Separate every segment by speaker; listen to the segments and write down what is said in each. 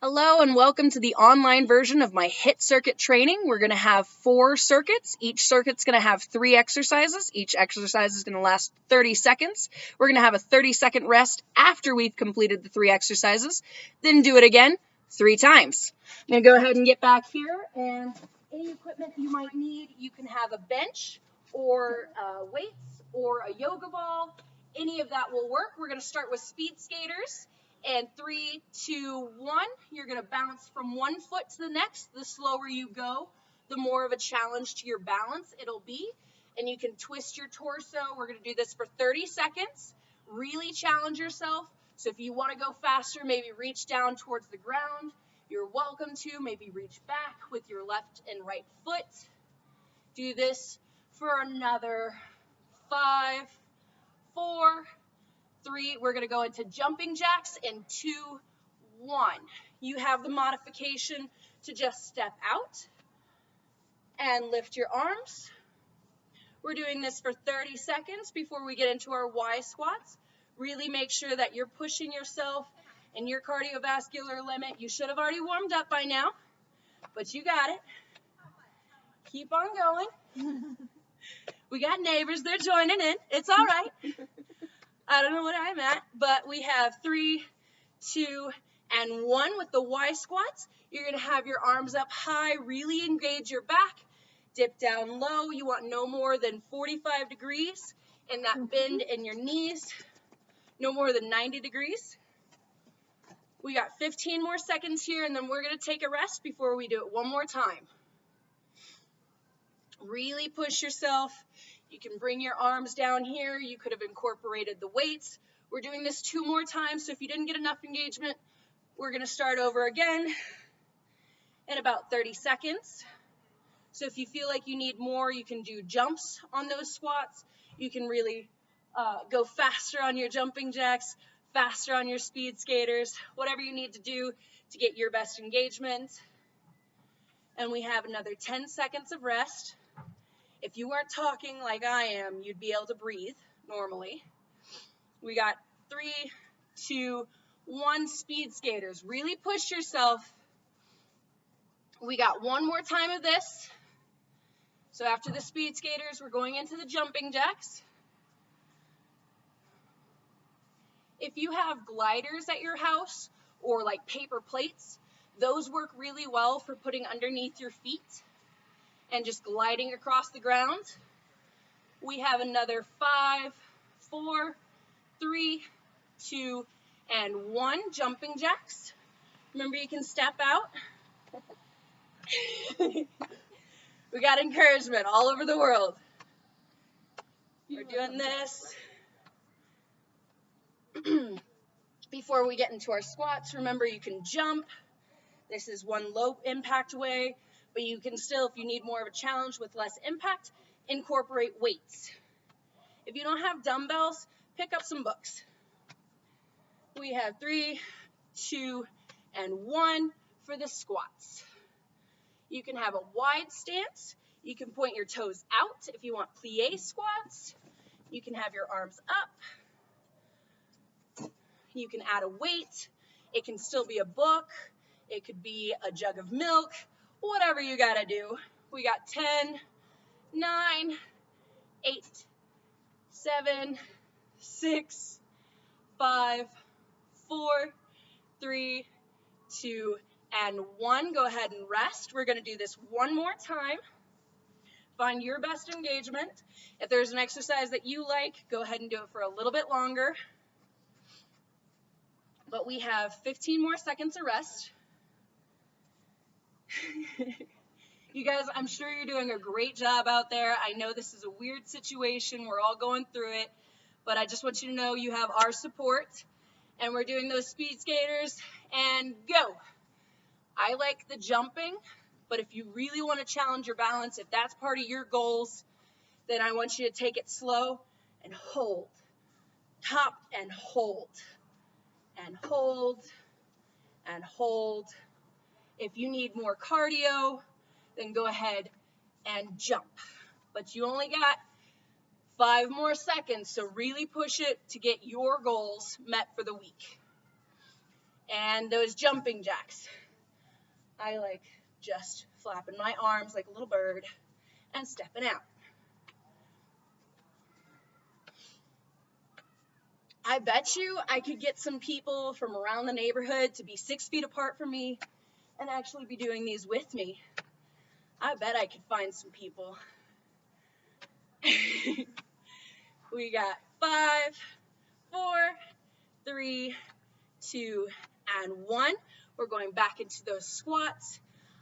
Speaker 1: Hello and welcome to the online version of my HIIT circuit training. We're going to have 4 circuits. Each circuit's going to have 3 exercises. Each exercise is going to last 30 seconds. We're going to have a 30-second rest after we've completed the 3 exercises. Then do it again 3 times. I'm going to go ahead and get back here, and any equipment you might need, you can have a bench or weights or a yoga ball. Any of that will work. We're going to start with speed skaters. And 3, 2, 1, you're going to bounce from one foot to the next. The slower you go, the more of a challenge to your balance it'll be. And you can twist your torso. We're going to do this for 30 seconds. Really challenge yourself. So if you want to go faster, maybe reach down towards the ground. You're welcome to. Maybe reach back with your left and right foot. Do this for another 5, 4, 3, we're going to go into jumping jacks, and 2, 1. You have the modification to just step out and lift your arms. We're doing this for 30 seconds before we get into our Y squats. Really make sure that you're pushing yourself and your cardiovascular limit. You should have already warmed up by now, but you got it. Keep on going. We got neighbors, they're joining in. It's all right. I don't know what I'm at, but we have 3, 2, and 1 with the Y squats. You're going to have your arms up high, really engage your back, dip down low. You want no more than 45 degrees in that bend in your knees, no more than 90 degrees. We got 15 more seconds here, and then we're going to take a rest before we do it one more time. Really push yourself. You can bring your arms down here. You could have incorporated the weights. We're doing this 2 more times, so if you didn't get enough engagement, we're going to start over again in about 30 seconds. So if you feel like you need more, you can do jumps on those squats. You can really go faster on your jumping jacks, faster on your speed skaters, whatever you need to do to get your best engagement. And we have another 10 seconds of rest. If you weren't talking like I am, you'd be able to breathe normally. We got 3, 2, 1, speed skaters. Really push yourself. We got 1 more time of this. So after the speed skaters, we're going into the jumping jacks. If you have gliders at your house or like paper plates, those work really well for putting underneath your feet and just gliding across the ground. We have another 5, 4, 3, 2, and 1 jumping jacks. Remember, you can step out. We got encouragement all over the world. We're doing this. Before we get into our squats, remember you can jump. This is one low impact way, but you can still, if you need more of a challenge with less impact, incorporate weights. If you don't have dumbbells, pick up some books. We have 3, 2, and 1 for the squats. You can have a wide stance. You can point your toes out if you want plie squats. You can have your arms up. You can add a weight. It can still be a book. It could be a jug of milk, whatever you gotta do. We got 10, 9, 8, 7, 6, 5, 4, 3, 2, and 1. Go ahead and rest. We're gonna do this 1 more time. Find your best engagement. If there's an exercise that you like, go ahead and do it for a little bit longer. But we have 15 more seconds of rest. You guys, I'm sure you're doing a great job out there. I know this is a weird situation. We're all going through it. But I just want you to know you have our support. And we're doing those speed skaters. And go. I like the jumping. But if you really want to challenge your balance, if that's part of your goals, then I want you to take it slow and hold. Top and hold. And hold. And hold. If you need more cardio, then go ahead and jump. But you only got 5 more seconds, so really push it to get your goals met for the week. And those jumping jacks. I like just flapping my arms like a little bird and stepping out. I bet you I could get some people from around the neighborhood to be 6 feet apart from me and actually be doing these with me. I bet I could find some people. We got 5, 4, 3, 2, and 1. We're going back into those squats.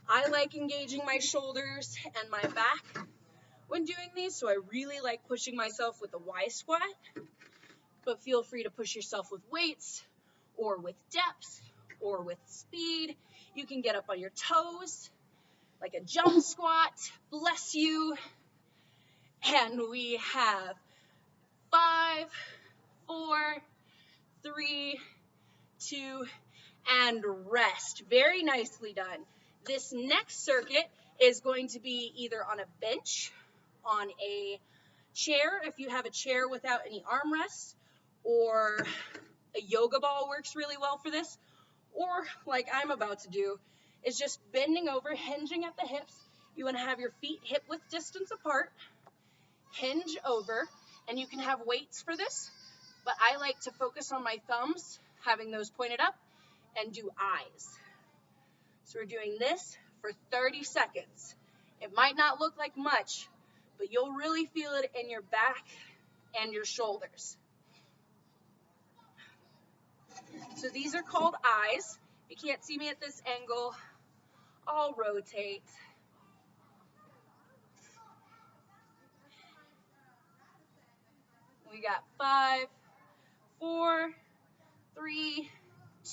Speaker 1: I like engaging my shoulders and my back when doing these, so I really like pushing myself with the Y squat, but feel free to push yourself with weights or with depth or with speed. You can get up on your toes like a jump squat. Bless you. And we have 5, 4, 3, 2, and rest. Very nicely done. This next circuit is going to be either on a bench, on a chair, if you have a chair without any armrests, or a yoga ball works really well for this, or like I'm about to do, is just bending over, hinging at the hips. You want to have your feet hip width distance apart, hinge over, and you can have weights for this, but I like to focus on my thumbs, having those pointed up, and do eyes. So we're doing this for 30 seconds. It might not look like much, but you'll really feel it in your back and your shoulders. So these are called eyes. If you can't see me at this angle, I'll rotate. We got 5, 4, 3,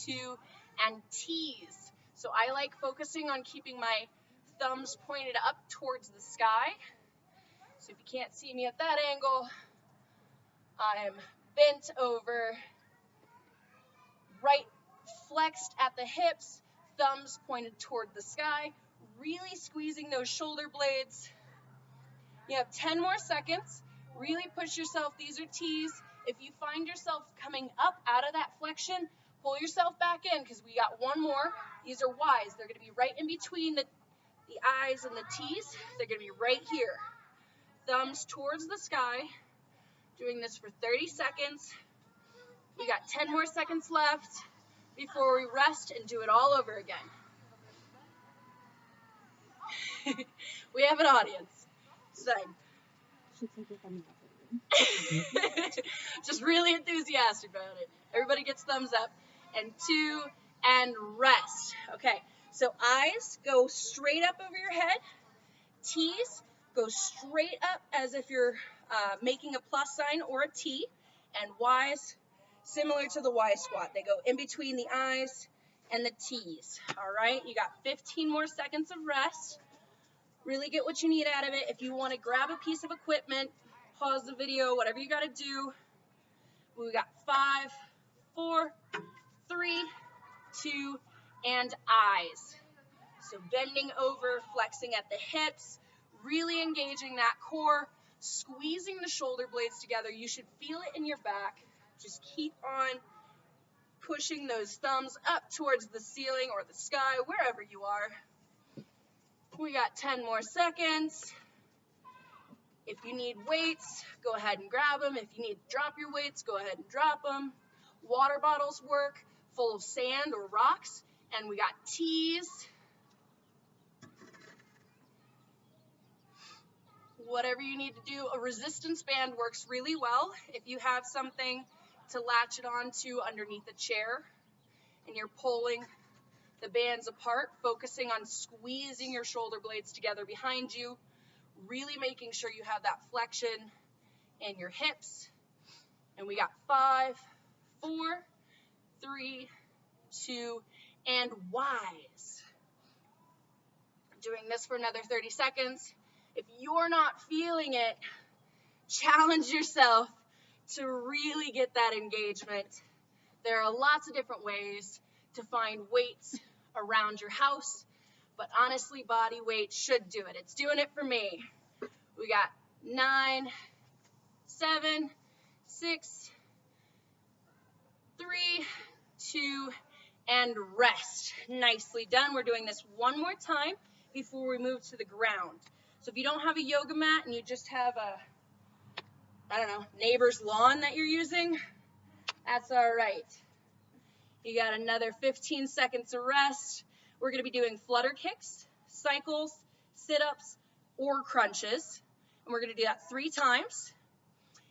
Speaker 1: 2, and T's. So I like focusing on keeping my thumbs pointed up towards the sky. So if you can't see me at that angle, I'm bent over, right flexed at the hips, thumbs pointed toward the sky, really squeezing those shoulder blades. You have 10 more seconds. Really push yourself. These are T's. If you find yourself coming up out of that flexion, pull yourself back in because we got one more. These are Y's. They're going to be right in between the I's and the T's. They're going to be right here. Thumbs towards the sky. Doing this for 30 seconds. We got 10 more seconds left before we rest and do it all over again. We have an audience. So, just really enthusiastic about it. Everybody gets thumbs up. And 2, and rest. Okay, so eyes go straight up over your head. T's go straight up as if you're making a plus sign or a T. And Y's, similar to the Y squat. They go in between the I's and the T's. All right, you got 15 more seconds of rest. Really get what you need out of it. If you want to grab a piece of equipment, pause the video, whatever you got to do. We got 5, 4, 3, 2, and eyes. So bending over, flexing at the hips, really engaging that core, squeezing the shoulder blades together. You should feel it in your back. Just keep on pushing those thumbs up towards the ceiling or the sky, wherever you are. We got 10 more seconds. If you need weights, go ahead and grab them. If you need to drop your weights, go ahead and drop them. Water bottles work, full of sand or rocks. And we got T's. Whatever you need to do. A resistance band works really well if you have something to latch it onto underneath a chair and you're pulling the bands apart, focusing on squeezing your shoulder blades together behind you, really making sure you have that flexion in your hips. And we got 5, 4, 3, 2, and Y's. Doing this for another 30 seconds. If you're not feeling it, challenge yourself to really get that engagement. There are lots of different ways to find weights around your house, but honestly, body weight should do it. It's doing it for me. We got 9, 7, 6, 3, 2, and rest. Nicely done. We're doing this one more time before we move to the ground. So if you don't have a yoga mat and you just have a, I don't know, neighbor's lawn that you're using, that's all right. You got another 15 seconds of rest. We're going to be doing flutter kicks, cycles, sit-ups, or crunches. And we're going to do that 3 times.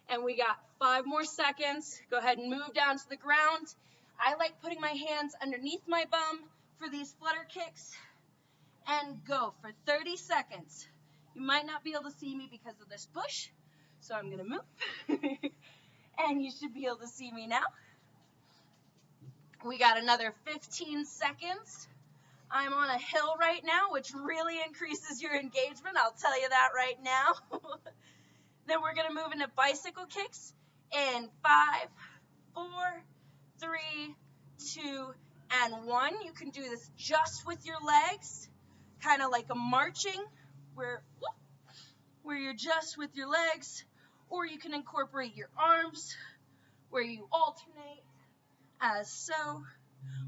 Speaker 1: And we got 5 more seconds. Go ahead and move down to the ground. I like putting my hands underneath my bum for these flutter kicks. And go for 30 seconds. You might not be able to see me because of this bush, so I'm going to move. And you should be able to see me now. We got another 15 seconds. I'm on a hill right now, which really increases your engagement. I'll tell you that right now. Then we're going to move into bicycle kicks in 5, 4, 3, 2, and 1. You can do this just with your legs, kind of like a marching, where you're just with your legs, or you can incorporate your arms, where you alternate as so.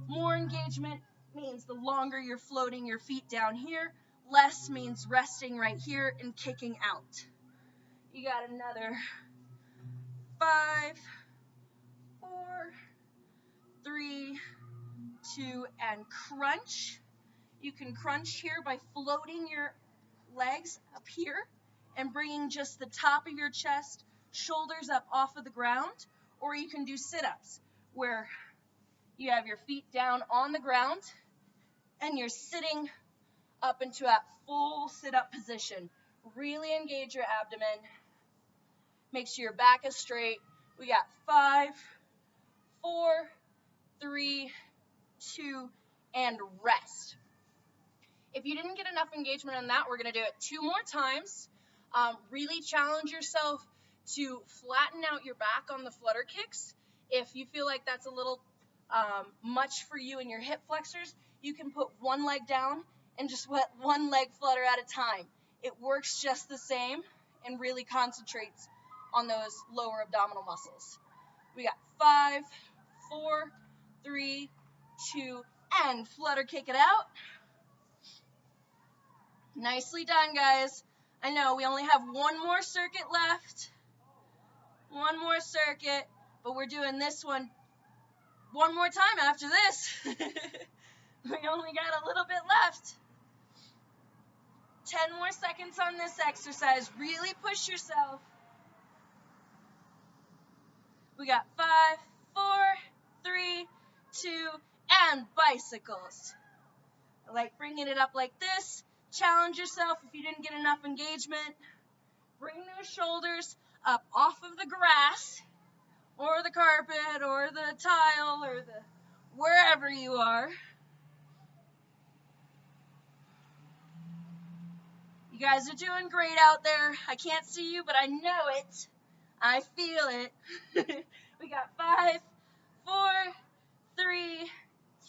Speaker 1: More engagement means the longer you're floating your feet down here, less means resting right here and kicking out. You got another 5, 4, 3, 2, and crunch. You can crunch here by floating your legs up here and bringing just the top of your chest, shoulders up off of the ground, or you can do sit-ups where you have your feet down on the ground and you're sitting up into that full sit-up position. Really engage your abdomen. Make sure your back is straight. We got 5, 4, 3, 2, and rest. If you didn't get enough engagement on that, we're going to do it 2 more times. Really challenge yourself to flatten out your back on the flutter kicks. If you feel like that's a little much for you and your hip flexors, you can put one leg down and just let one leg flutter at a time. It works just the same and really concentrates on those lower abdominal muscles. We got 5, 4, 3, 2, and flutter kick it out. Nicely done, guys. I know we only have one more circuit left. One more circuit, but we're doing this one more time after this. We only got a little bit left. 10 more seconds on this exercise. Really push yourself. We got 5, 4, 3, 2, and bicycles. I like bringing it up like this. Challenge yourself if you didn't get enough engagement. Bring those shoulders up off of the grass or the carpet or the tile or wherever you are. You guys are doing great out there. I can't see you, but I know it. I feel it. We got 5, 4, 3,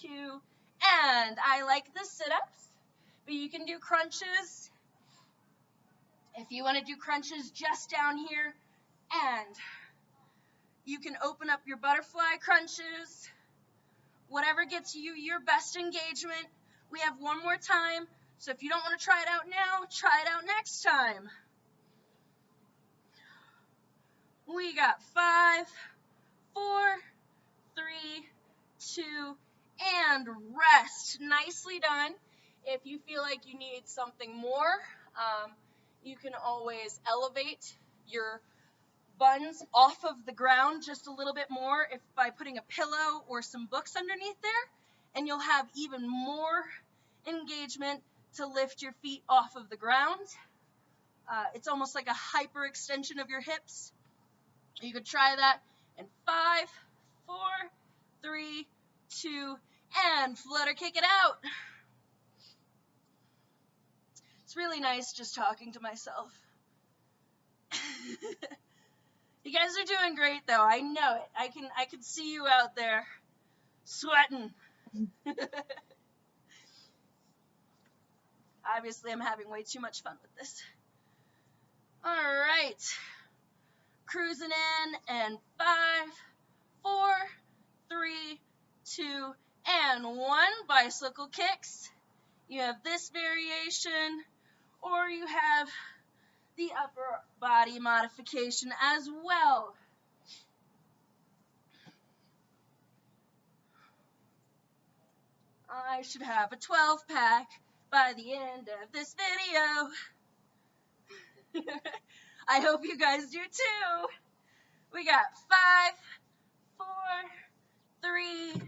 Speaker 1: 2, and I like the sit-ups, but you can do crunches. If you want to do crunches just down here, and you can open up your butterfly crunches, whatever gets you your best engagement. We have one more time, so if you don't want to try it out now, try it out next time. We got 5, 4, 3, 2, and rest. Nicely done. If you feel like you need something more, you can always elevate your buns off of the ground just a little bit more by putting a pillow or some books underneath there, and you'll have even more engagement to lift your feet off of the ground. It's almost like a hyper extension of your hips. You could try that in 5, 4, 3, 2, and flutter kick it out. It's really nice just talking to myself. You guys are doing great though. I know it. I can see you out there sweating. Obviously, I'm having way too much fun with this. All right. Cruising in, and 5, 4, 3, 2,
Speaker 2: and 1, bicycle kicks. You have this variation, or you have the upper body modification as well. I should have a 12-pack by the end of this video. I hope you guys do too. We got 5, 4, 3,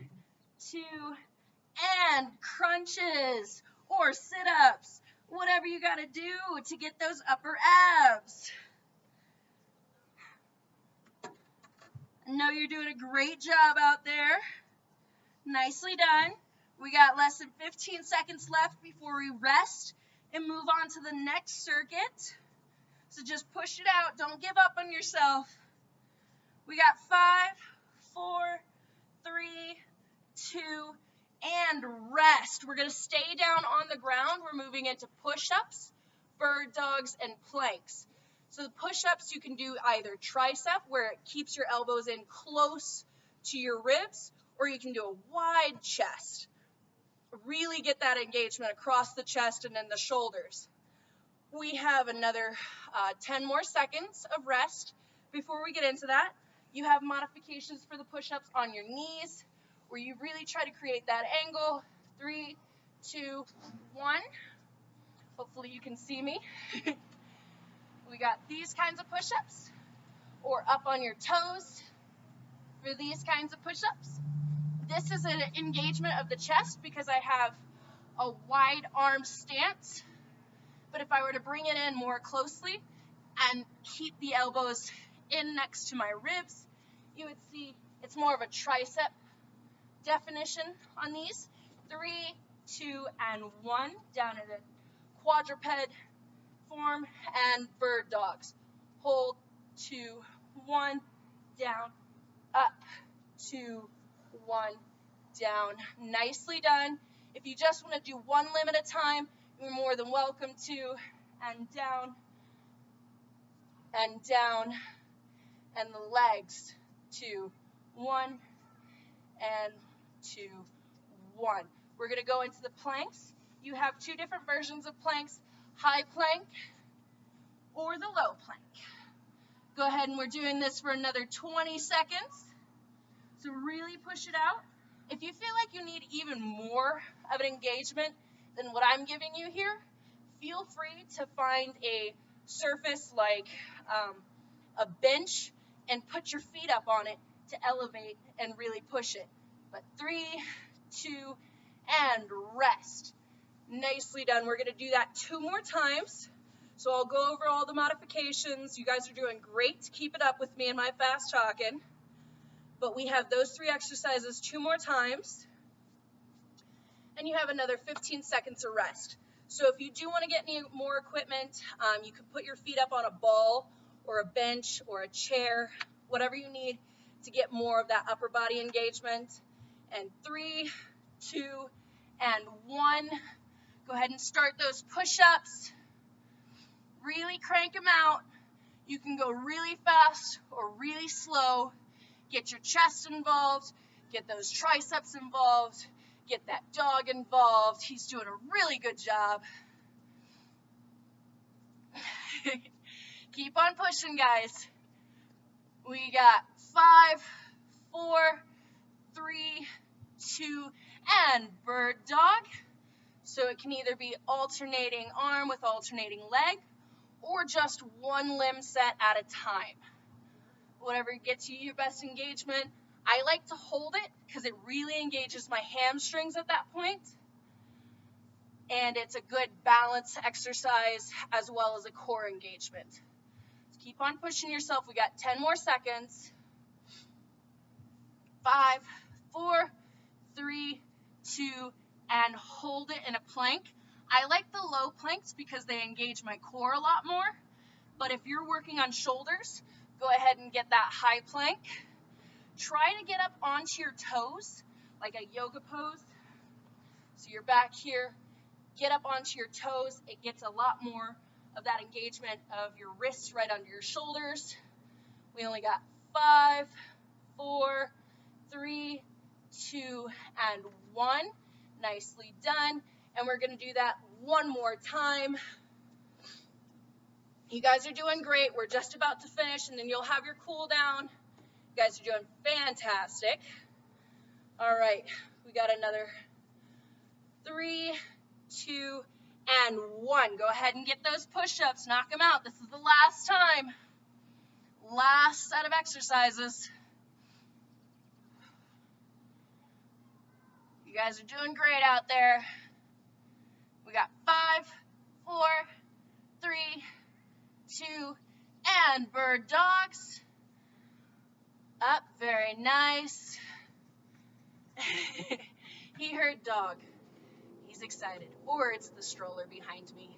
Speaker 2: 2, and crunches or sit-ups. Whatever you got to do to get those upper abs. I know you're doing a great job out there. Nicely done. We got less than 15 seconds left before we rest and move on to the next circuit. So just push it out. Don't give up on yourself. We got 5, 4, 3, 2, and rest. We're going to stay down on the ground. We're moving into push-ups, bird dogs, and planks. So the push-ups you can do either tricep, where it keeps your elbows in close to your ribs, or you can do a wide chest. Really get that engagement across the chest and then the shoulders. We have another 10 more seconds of rest. Before we get into that, you have modifications for the push-ups on your knees, where you really try to create that angle. 3, 2, 1. Hopefully you can see me. We got these kinds of push-ups, or up on your toes for these kinds of push-ups. This is an engagement of the chest because I have a wide arm stance, but if I were to bring it in more closely and keep the elbows in next to my ribs, you would see it's more of a tricep definition on these. 3, 2, and 1, down in a quadruped form, and bird dogs. Hold, 2, 1, down, up, 2, 1, down. Nicely done. If you just want to do one limb at a time, you're more than welcome to. And down, and down, and the legs. 2, 1, and 2, 1. We're going to go into the planks. You have 2 different versions of planks, high plank or the low plank. Go ahead, and we're doing this for another 20 seconds. So really push it out. If you feel like you need even more of an engagement than what I'm giving you here, feel free to find a surface like a bench and put your feet up on it to elevate and really push it. But 3, 2, and rest. Nicely done. We're going to do that 2 more times. So I'll go over all the modifications. You guys are doing great to keep it up with me and my fast talking. But we have those 3 exercises 2 more times. And you have another 15 seconds of rest. So if you do want to get any more equipment, you can put your feet up on a ball or a bench or a chair, whatever you need to get more of that upper body engagement. And 3, 2, and 1. Go ahead and start those push-ups. Really crank them out. You can go really fast or really slow. Get your chest involved. Get those triceps involved. Get that dog involved. He's doing a really good job. Keep on pushing, guys. We got 5, 4, 3, 2, and bird dog. So it can either be alternating arm with alternating leg, or just one limb set at a time. Whatever gets you your best engagement. I like to hold it because it really engages my hamstrings at that point. And it's a good balance exercise as well as a core engagement. So keep on pushing yourself. We got 10 more seconds. 5, 4, 3, 2, and hold it in a plank. I like the low planks because they engage my core a lot more. But if you're working on shoulders, go ahead and get that high plank. Try to get up onto your toes, like a yoga pose. So you're back here, get up onto your toes. It gets a lot more of that engagement of your wrists right under your shoulders. We only got 5, 4, 3, 2, and 1. Nicely done. And we're going to do that one more time. You guys are doing great. We're just about to finish, and then you'll have your cool down. You guys are doing fantastic. All right, we got another 3, 2, and 1. Go ahead and get those push-ups. Knock them out. This is the last time. Last set of exercises. You guys are doing great out there. We got 5, 4, 3, 2, and bird dogs. Up, very nice. He heard dog. He's excited. Or it's the stroller behind me.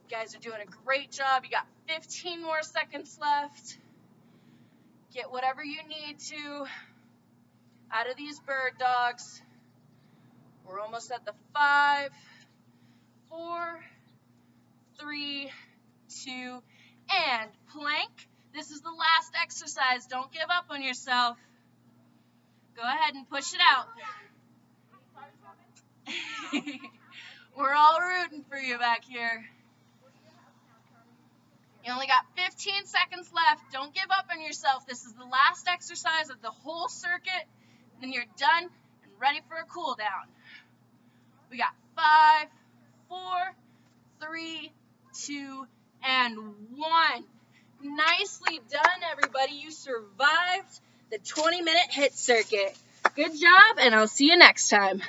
Speaker 2: You guys are doing a great job. You got 15 more seconds left. Get whatever you need to out of these bird dogs. We're almost at the 5, 4, 3, 2, and plank. This is the last exercise. Don't give up on yourself. Go ahead and push it out. We're all rooting for you back here. You only got 15 seconds left. Don't give up on yourself. This is the last exercise of the whole circuit. Then you're done and ready for a cool down. We got 5, 4, 3, 2, and 1. Nicely done, everybody. You survived the 20-minute HIIT circuit. Good job, and I'll see you next time.